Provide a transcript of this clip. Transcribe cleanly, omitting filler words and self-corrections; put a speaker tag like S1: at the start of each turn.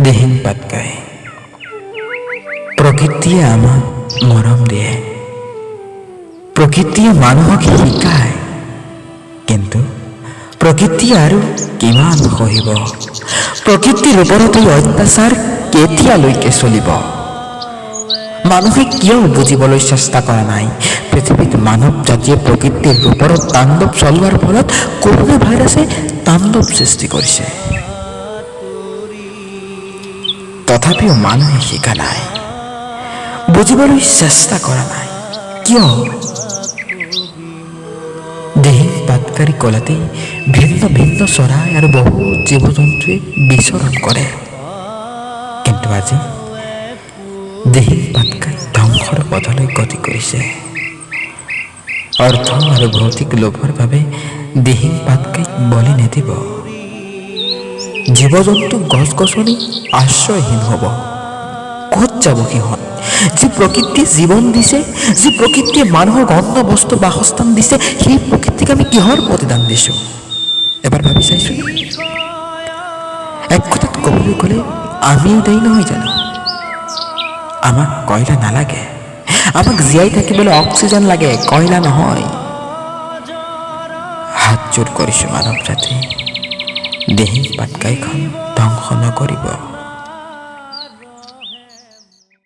S1: দিহিং পাটকাই প্ৰকৃতিয়ে আমাক মৰম দিয়ে, প্ৰকৃতিয়ে মানুহক শিকায়, কিন্তু প্ৰকৃতিয়ে আৰু কিমান সহিব? প্ৰকৃতিৰ ওপৰত এই অত্যাচাৰ কেতিয়ালৈকে চলিব? মানুহে কিয় বুজিবলৈ চেষ্টা কৰা নাই? পৃথিৱীত মানৱ জাতিয়ে প্ৰকৃতিৰ ওপৰত তাণ্ডৱ চলোৱাৰ ফলত কৰোনা ভাইৰাছে তাণ্ডৱ সৃষ্টি কৰিছে। তথাপিও মানুহে শিকা নাই, বুজিবলৈ চেষ্টা কৰা নাই। কিয়? দিহিং পাটকাই কলাতেই ভিন্ন ভিন্ন চৰাই আৰু বহু জীৱ জন্তুৱে বিচৰণ কৰে, কিন্তু আজি দিহিং পাটকাই ধ্বংসৰ পথলৈ গতি কৰিছে। অৰ্থ আৰু ভৌতিক লোভৰ বাবে দিহিং পাটকাইক বলি নিদিব। জীৱ জন্তু গছ গছনি আশ্ৰয়হীন হ'ব। ক'ত যাব সিহঁত? যি প্ৰকৃতিয়ে জীৱন দিছে, যি প্ৰকৃতিয়ে মানুহক অন্ন বস্ত্ৰ বাসস্থান দিছে, সেই প্ৰকৃতিক আমি কিহৰ প্ৰতিদান দিছোঁ? এবাৰ ভাবি চাইছোঁ। এক কথাত ক'বলৈ গ'লে আমিও দায়ী নহয় জানো? আমাক কয়লা নালাগে, আমাক জীয়াই থাকিবলৈ অক্সিজেন লাগে, কয়লা নহয়। হাত জোৰ কৰিছোঁ মানৱ জাতি, দিহিং পাটকাইখন ধ্বংস নকৰিব।